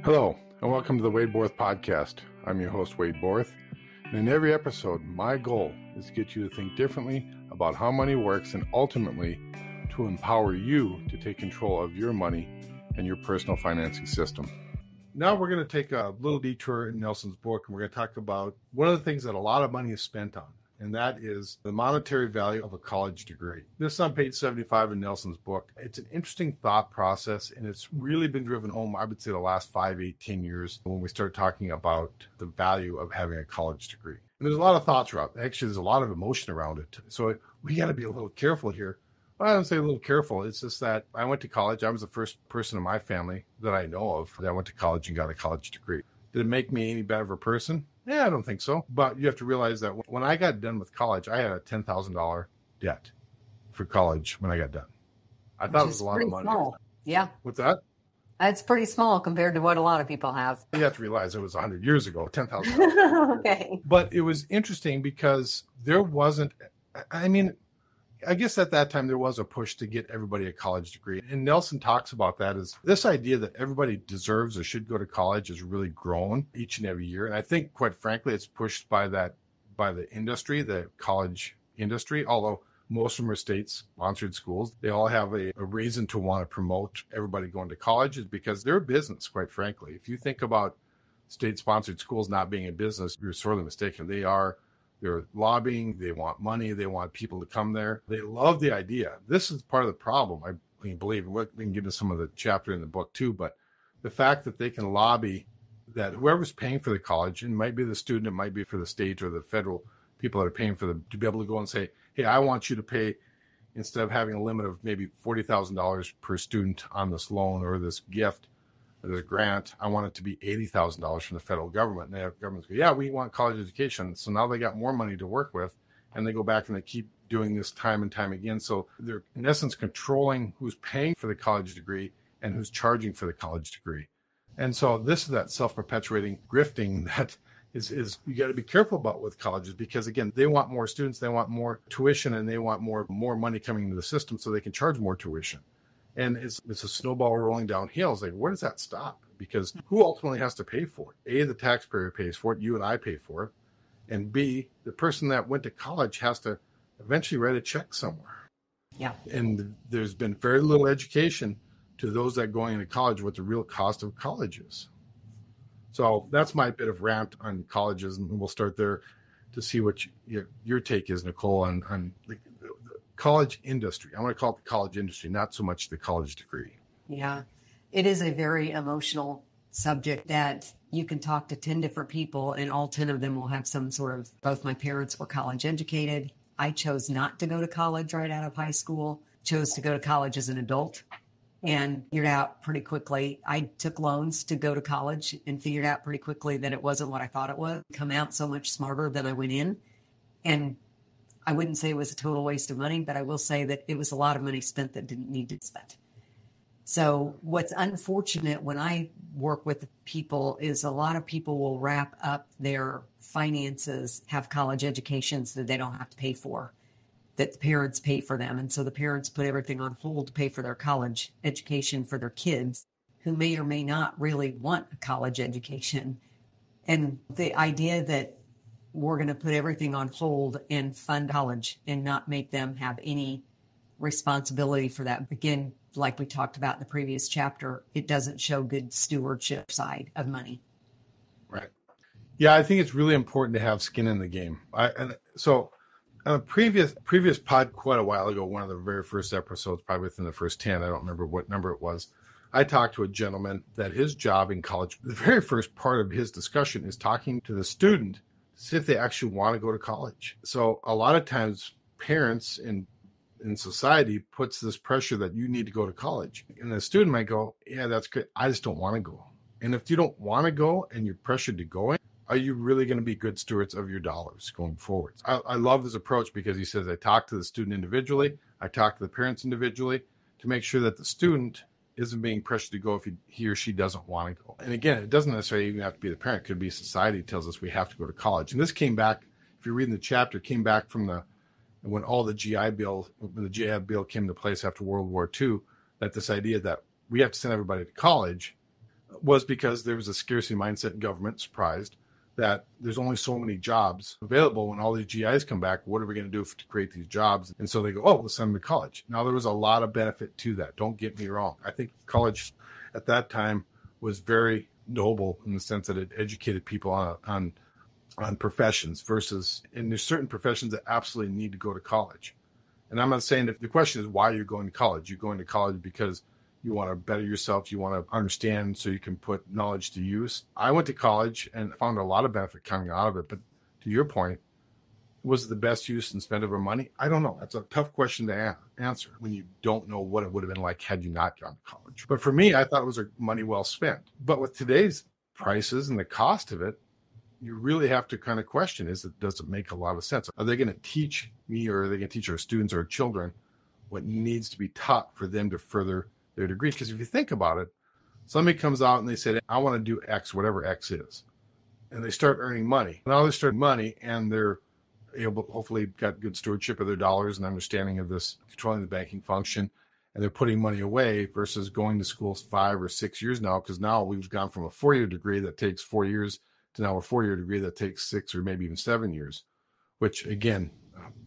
Hello, and welcome to the Wade Borth podcast. I'm your host, Wade Borth, and in every episode, my goal is to get you to think differently about how money works and ultimately to empower you to take control of your money and your personal financing system. Now we're going to take a little detour in Nelson's book, and we're going to talk about one of the things that a lot of money is spent on, and that is the monetary value of a college degree. This is on page 75 in Nelson's book. It's an interesting thought process, and it's really been driven home, I would say, the last 5, 8, 10 years when we start talking about the value of having a college degree. And there's a lot of thoughts around it. Actually, there's a lot of emotion around it. So we got to be a little careful here. Well, I don't say a little careful. It's just that I went to college. I was the first person in my family that I know of that went to college and got a college degree. Did it make me any better of a person? Yeah, I don't think so. But you have to realize that when I got done with college, I had a $10,000 debt for college when I got done. I thought it was a lot of money. Small. Yeah. What's that? It's pretty small compared to what a lot of people have. You have to realize it was 100 years ago, $10,000. Okay. But it was interesting because there wasn't, I guess at that time there was a push to get everybody a college degree. And Nelson talks about that as this idea that everybody deserves or should go to college has really grown each and every year. And I think, quite frankly, it's pushed by the industry, the college industry, although most of them are state-sponsored schools. They all have a reason to want to promote everybody going to college is because they're a business, quite frankly. If you think about state-sponsored schools not being a business, you're sorely mistaken. They're lobbying, they want money, they want people to come there. They love the idea. This is part of the problem, I believe. We can get into some of the chapter in the book too, but the fact that they can lobby that whoever's paying for the college, and it might be the student, it might be for the state or the federal people that are paying for them, to be able to go and say, hey, I want you to pay, instead of having a limit of maybe $40,000 per student on this loan or this gift, this grant, I want it to be $80,000 from the federal government. And the governments go, yeah, we want college education. So now they got more money to work with, and they go back and they keep doing this time and time again. So they're, in essence, controlling who's paying for the college degree and who's charging for the college degree. And so this is that self-perpetuating grifting that is you got to be careful about with colleges, because, again, they want more students, they want more tuition, and they want more money coming into the system so they can charge more tuition. And it's a snowball rolling downhill. It's like, where does that stop? Because who ultimately has to pay for it? A, the taxpayer pays for it. You and I pay for it. And B, the person that went to college has to eventually write a check somewhere. Yeah. And there's been very little education to those that are going into college what the real cost of college is. So that's my bit of rant on colleges. And we'll start there to see what your take is, Nicole, on the college industry. I want to call it the college industry, not so much the college degree. Yeah. It is a very emotional subject that you can talk to 10 different people and all 10 of them will have some sort of, both my parents were college educated. I chose not to go to college right out of high school, chose to go to college as an adult and figured out pretty quickly. I took loans to go to college and figured out pretty quickly that it wasn't what I thought it was. Come out so much smarter than I went in. And I wouldn't say it was a total waste of money, but I will say that it was a lot of money spent that didn't need to be spent. So what's unfortunate when I work with people is a lot of people will wrap up their finances, have college educations that they don't have to pay for, that the parents pay for them. And so the parents put everything on hold to pay for their college education for their kids who may or may not really want a college education. And the idea that we're going to put everything on hold and fund college and not make them have any responsibility for that. Again, like we talked about in the previous chapter, it doesn't show good stewardship side of money. Right. Yeah, I think it's really important to have skin in the game. So on a previous pod quite a while ago, one of the very first episodes, probably within the first 10, I don't remember what number it was, I talked to a gentleman that his job in college, the very first part of his discussion is talking to the student see if they actually want to go to college. So a lot of times parents in society puts this pressure that you need to go to college. And the student might go, yeah, that's great. I just don't want to go. And if you don't want to go and you're pressured to go in, are you really going to be good stewards of your dollars going forward? I love this approach because he says, I talk to the student individually. I talk to the parents individually to make sure that the student isn't being pressured to go if he or she doesn't want to go. And again, it doesn't necessarily even have to be the parent. It could be society tells us we have to go to college. And this came back, if you're reading the chapter, came back from when the GI Bill came into place after World War II, that this idea that we have to send everybody to college was because there was a scarcity mindset in government, surprised that there's only so many jobs available. When all these GIs come back, what are we going to do to create these jobs? And so they go, oh, let's send them to college. Now, there was a lot of benefit to that. Don't get me wrong. I think college at that time was very noble in the sense that it educated people on professions versus, and there's certain professions that absolutely need to go to college. And I'm not saying that the question is why you're going to college. You're going to college because you want to better yourself. You want to understand so you can put knowledge to use. I went to college and found a lot of benefit coming out of it. But to your point, was it the best use and spend of our money? I don't know. That's a tough question to answer when you don't know what it would have been like had you not gone to college. But for me, I thought it was money well spent. But with today's prices and the cost of it, you really have to kind of question, does it make a lot of sense? Are they going to teach me, or are they going to teach our students or our children what needs to be taught for them to further their degree? Because if you think about it, somebody comes out and they say, I want to do X, whatever X is. And they start earning money. Now they start money and they're able, hopefully got good stewardship of their dollars and understanding of this, controlling the banking function. And they're putting money away versus going to school 5 or 6 years now. Because now we've gone from a 4-year degree that takes 4 years to now a 4-year degree that takes 6 or maybe even 7 years, which again,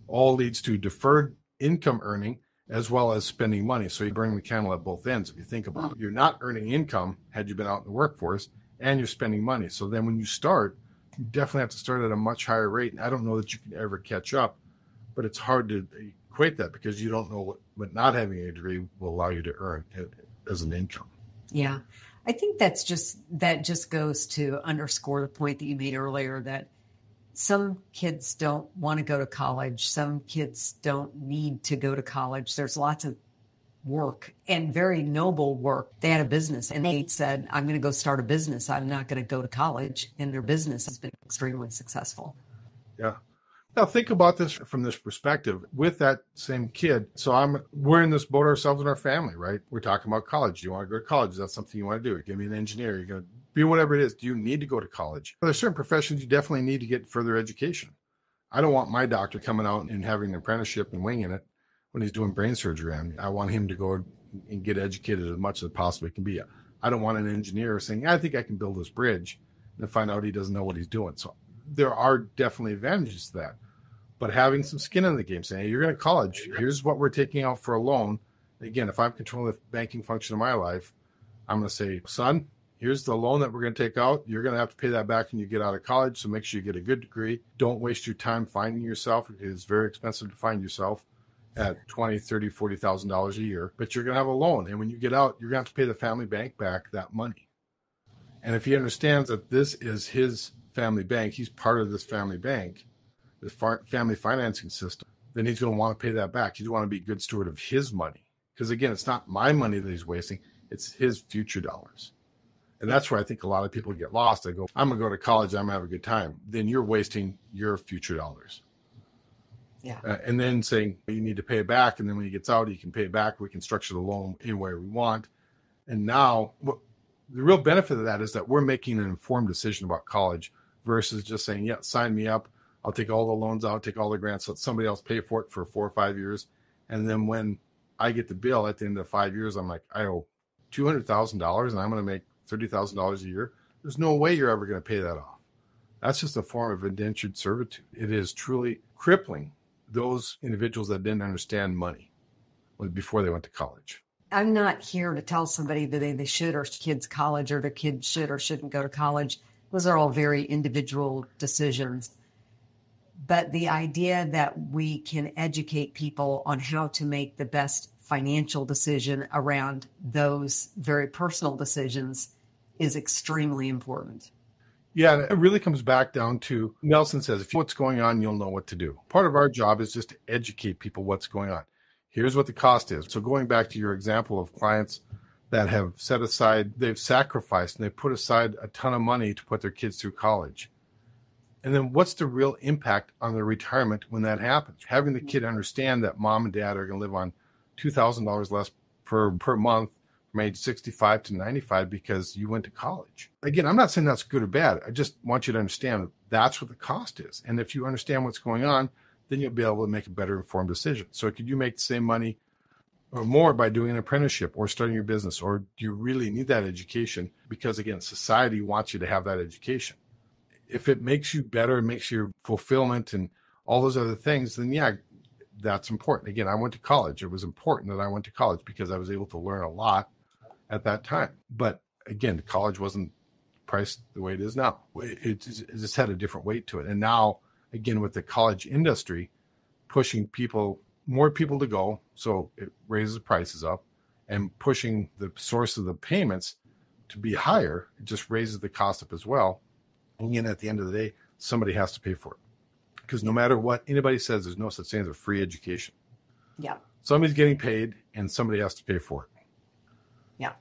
all leads to deferred income earning as well as spending money. So you bring the candle at both ends. If you think about it, you're not earning income had you been out in the workforce, and you're spending money. So then when you start, you definitely have to start at a much higher rate. And I don't know that you can ever catch up, but it's hard to equate that because you don't know what not having a degree will allow you to earn as an income. Yeah. I think that just goes to underscore the point that you made earlier that some kids don't want to go to college. Some kids don't need to go to college. There's lots of work and very noble work. They had a business and they said, I'm going to go start a business. I'm not going to go to college. And their business has been extremely successful. Yeah. Now think about this from this perspective with that same kid. So we're in this boat ourselves and our family, right? We're talking about college. Do you want to go to college? Is that something you want to do? Give me an engineer. You're going to be whatever it is. Do you need to go to college? Well, there's certain professions you definitely need to get further education. I don't want my doctor coming out and having an apprenticeship and winging it when he's doing brain surgery on me. I want him to go and get educated as much as it possibly can be. I don't want an engineer saying, I think I can build this bridge, and find out he doesn't know what he's doing. So there are definitely advantages to that. But having some skin in the game, saying, hey, you're going to college, here's what we're taking out for a loan. Again, if I'm controlling the banking function of my life, I'm going to say, son, here's the loan that we're going to take out. You're going to have to pay that back when you get out of college. So make sure you get a good degree. Don't waste your time finding yourself. It's very expensive to find yourself at $20,000, $30,000, $40,000 a year. But you're going to have a loan. And when you get out, you're going to have to pay the family bank back that money. And if he understands that this is his family bank, he's part of this family bank, the family financing system, then he's going to want to pay that back. He's going to want to be a good steward of his money. Because again, it's not my money that he's wasting. It's his future dollars. And that's where I think a lot of people get lost. They go, I'm going to go to college. I'm going to have a good time. Then you're wasting your future dollars. Yeah. And then saying you need to pay it back. And then when he gets out, he can pay it back. We can structure the loan any way we want. And now the real benefit of that is that we're making an informed decision about college versus just saying, yeah, sign me up. I'll take all the loans out, take all the grants, let somebody else pay for it for 4 or 5 years. And then when I get the bill at the end of 5 years, I'm like, I owe $200,000 and I'm going to make $30,000 a year. There's no way you're ever going to pay that off. That's just a form of indentured servitude. It is truly crippling those individuals that didn't understand money before they went to college. I'm not here to tell somebody that they should or kids college or their kids should or shouldn't go to college. Those are all very individual decisions. But the idea that we can educate people on how to make the best financial decision around those very personal decisions is extremely important. Yeah, it really comes back down to, Nelson says, if you know what's going on, you'll know what to do. Part of our job is just to educate people what's going on. Here's what the cost is. So going back to your example of clients that have set aside, they've sacrificed and they put aside a ton of money to put their kids through college. And then what's the real impact on their retirement when that happens? Having the kid understand that mom and dad are going to live on $2,000 less per month from age 65 to 95 because you went to college. Again, I'm not saying that's good or bad. I just want you to understand that's what the cost is. And if you understand what's going on, then you'll be able to make a better informed decision. So could you make the same money or more by doing an apprenticeship or starting your business? Or do you really need that education? Because again, society wants you to have that education. If it makes you better, makes your fulfillment and all those other things, then yeah, that's important. Again, I went to college. It was important that I went to college because I was able to learn a lot at that time. But again, college wasn't priced the way it is now. It just had a different weight to it. And now, again, with the college industry pushing more people to go, so it raises the prices up, and pushing the source of the payments to be higher, it just raises the cost up as well. And again, at the end of the day, somebody has to pay for it. Because no matter what anybody says, there's no such thing as a free education. Yeah. Somebody's getting paid and somebody has to pay for it. Yeah.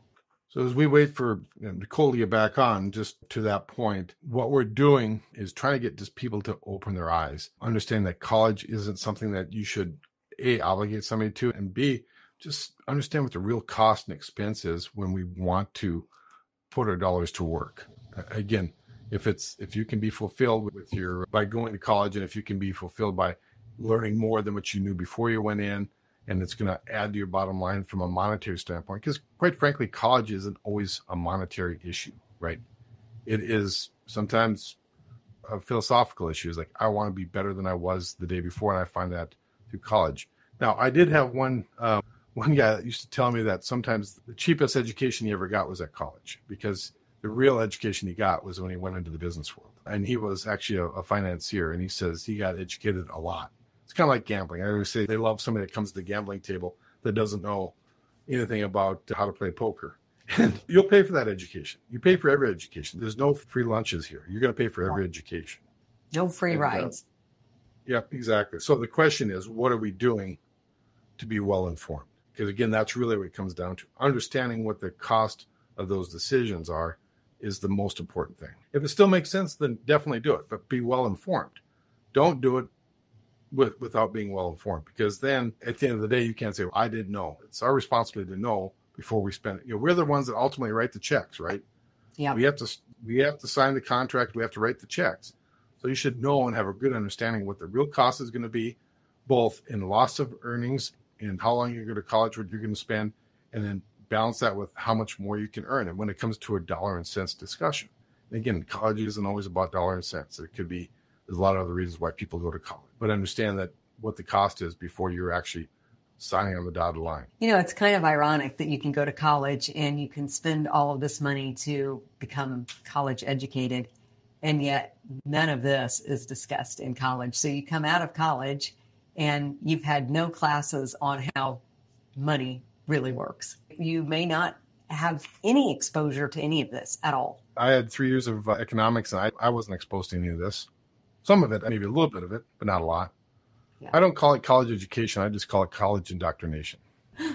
So as we wait for Nicole to get back on, just to that point, what we're doing is trying to get just people to open their eyes, understand that college isn't something that you should, A, obligate somebody to, and B, just understand what the real cost and expense is when we want to put our dollars to work. Again, if you can be fulfilled by going to college, and if you can be fulfilled by learning more than what you knew before you went in, and it's going to add to your bottom line from a monetary standpoint, because quite frankly, college isn't always a monetary issue, right? It is sometimes a philosophical issue. It's like, I want to be better than I was the day before, and I find that through college. Now, I did have one guy that used to tell me that sometimes the cheapest education he ever got was at college, because the real education he got was when he went into the business world. And he was actually a financier, and he says he got educated a lot. It's kind of like gambling. I always say they love somebody that comes to the gambling table that doesn't know anything about how to play poker. And you'll pay for that education. You pay for every education. There's no free lunches here. You're going to pay for every education. No free rides. Yep, exactly. So the question is, what are we doing to be well-informed? Because again, that's really what it comes down to. Understanding what the cost of those decisions are is the most important thing. If it still makes sense, then definitely do it, but be well-informed. Don't do it without being well-informed, because then at the end of the day, you can't say, well, I didn't know. It's our responsibility to know before we spend it. We're the ones that ultimately write the checks, right? Yeah. We have to sign the contract. We have to write the checks. So you should know and have a good understanding what the real cost is going to be, both in loss of earnings and how long you go to college, what you're going to spend, and then balance that with how much more you can earn. And when it comes to a dollar and cents discussion, and again, college isn't always about dollar and cents. It could be, there's a lot of other reasons why people go to college, but understand that what the cost is before you're actually signing on the dotted line. It's kind of ironic that you can go to college and you can spend all of this money to become college educated, and yet none of this is discussed in college. So you come out of college and you've had no classes on how money really works. You may not have any exposure to any of this at all. I had 3 years of economics, and I wasn't exposed to any of this. Some of it, maybe a little bit of it, but not a lot. Yeah. I don't call it college education. I just call it college indoctrination.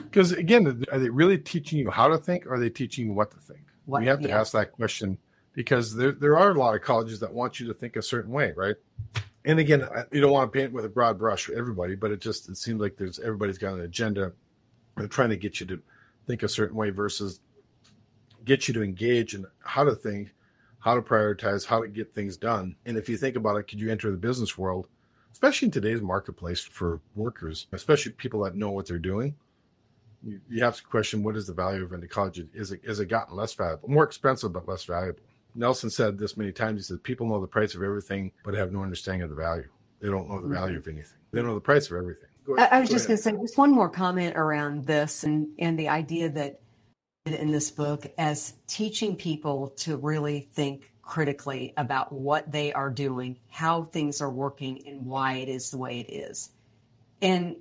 Because again, are they really teaching you how to think, or are they teaching you what to think? We have to ask that question, because there are a lot of colleges that want you to think a certain way, right? And again, you don't want to paint with a broad brush for everybody, but it seems like everybody's got an agenda. They're trying to get you to think a certain way versus get you to engage in how to think, how to prioritize, how to get things done. And if you think about it, could you enter the business world, especially in today's marketplace for workers, especially people that know what they're doing? You have to question, what is the value of into college? Is it gotten less valuable, more expensive, but less valuable? Nelson said this many times. He said, people know the price of everything, but have no understanding of the value. They don't know the value of anything. They know the price of everything. I was just going to say just one more comment around this and the idea that in this book as teaching people to really think critically about what they are doing, how things are working, and why it is the way it is. And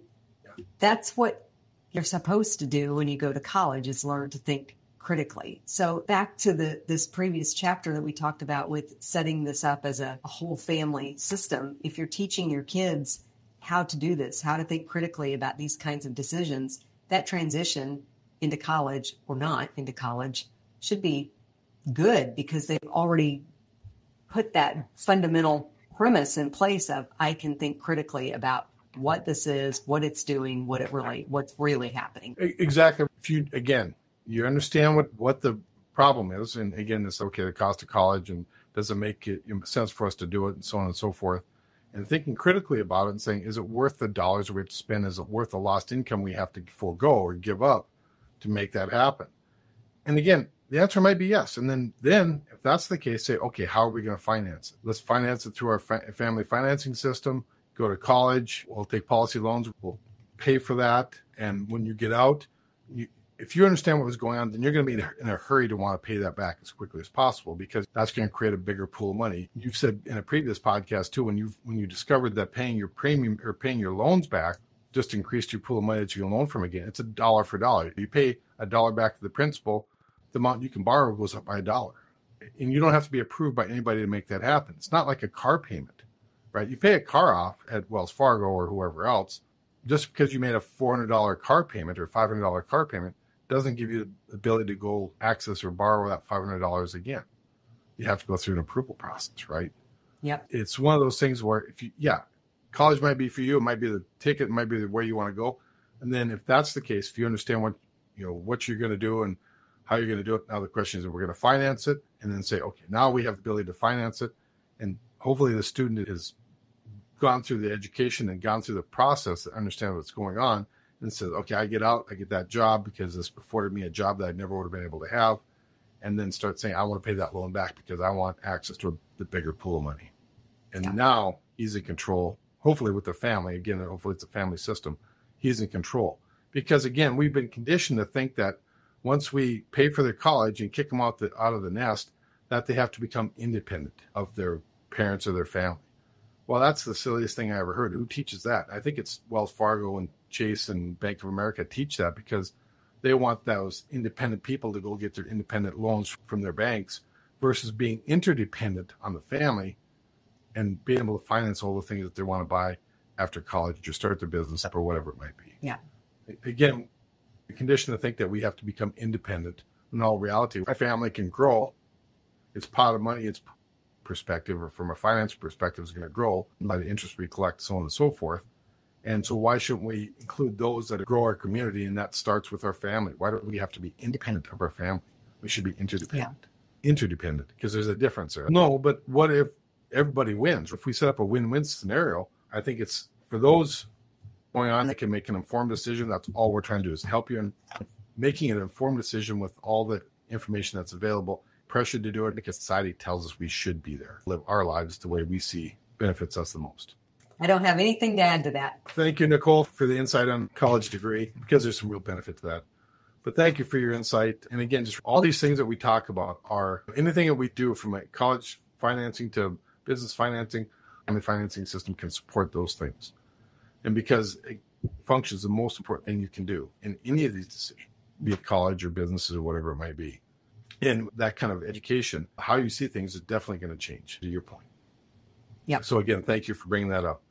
that's what you're supposed to do when you go to college, is learn to think critically. So back to this previous chapter that we talked about with setting this up as a whole family system, if you're teaching your kids how to do this, how to think critically about these kinds of decisions, that transition into college or not into college should be good, because they've already put that fundamental premise in place of, I can think critically about what this is, what it's doing, what's really happening. Exactly. If you understand what the problem is, and again, it's okay, the cost of college, and does it make it sense for us to do it, and so on and so forth. and thinking critically about it and saying, is it worth the dollars we have to spend? Is it worth the lost income we have to forego or give up to make that happen? And again, the answer might be yes. And then if that's the case, say, okay, how are we going to finance it? Let's finance it through our family financing system, go to college, we'll take policy loans, we'll pay for that. And when you get out, if you understand what was going on, then you're going to be in a hurry to want to pay that back as quickly as possible, because that's going to create a bigger pool of money. You've said in a previous podcast too, when you discovered that paying your premium or paying your loans back just increased your pool of money that you can loan from again. It's a dollar for dollar. You pay $1 back to the principal, the amount you can borrow goes up by $1. And you don't have to be approved by anybody to make that happen. It's not like a car payment, right? You pay a car off at Wells Fargo or whoever else, just because you made a $400 car payment or $500 car payment doesn't give you the ability to go access or borrow that $500 again. You have to go through an approval process, right? Yep. It's one of those things where college might be for you. It might be the ticket, it might be the way you want to go. And then if that's the case, if you understand what you're going to do and how you're going to do it, now the question is, we're going to finance it and then say, okay, now we have the ability to finance it. And hopefully the student has gone through the education and gone through the process to understand what's going on and says, okay, I get out, I get that job because this afforded me a job that I never would have been able to have. And then start saying, I want to pay that loan back because I want access to the bigger pool of money. And now he's in control, hopefully with the family. Again, hopefully it's a family system. He's in control. Because again, we've been conditioned to think that once we pay for their college and kick them out of the nest, that they have to become independent of their parents or their family. Well, that's the silliest thing I ever heard. Who teaches that? I think it's Wells Fargo and Chase and Bank of America teach that because they want those independent people to go get their independent loans from their banks versus being interdependent on the family and being able to finance all the things that they want to buy after college or start their business or whatever it might be. Yeah. Again, the condition to think that we have to become independent. In all reality, a family can grow. Its pot of money, its perspective, or from a finance perspective, is going to grow by the interest we collect, so on and so forth. And so why shouldn't we include those that grow our community? And that starts with our family. Why don't we have to be independent of our family? We should be interdependent. Yeah. Interdependent, because there's a difference there. No, but what if everybody wins? If we set up a win-win scenario, I think it's for those going on that can make an informed decision. That's all we're trying to do, is help you in making an informed decision with all the information that's available. Pressure to do it because society tells us we should be there, live our lives the way we see benefits us the most. I don't have anything to add to that. Thank you, Nicole, for the insight on college degree, because there's some real benefit to that. But thank you for your insight. And again, just all these things that we talk about are anything that we do from a college financing to business financing, and the financing system can support those things. And because it functions the most important thing you can do in any of these decisions, be it college or businesses or whatever it might be. And that kind of education, how you see things is definitely going to change, to your point. Yeah. So again, thank you for bringing that up.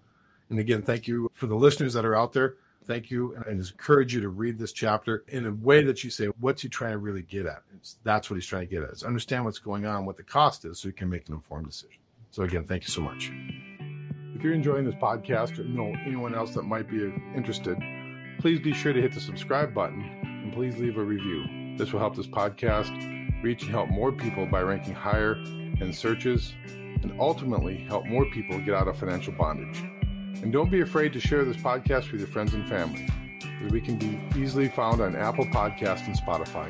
And again, thank you for the listeners that are out there. Thank you. And I encourage you to read this chapter in a way that you say, what's he trying to really get at? That's what he's trying to get at, is understand what's going on, what the cost is, so you can make an informed decision. So again, thank you so much. If you're enjoying this podcast or know anyone else that might be interested, please be sure to hit the subscribe button and please leave a review. This will help this podcast reach and help more people by ranking higher in searches and ultimately help more people get out of financial bondage. And don't be afraid to share this podcast with your friends and family, as we can be easily found on Apple Podcasts and Spotify.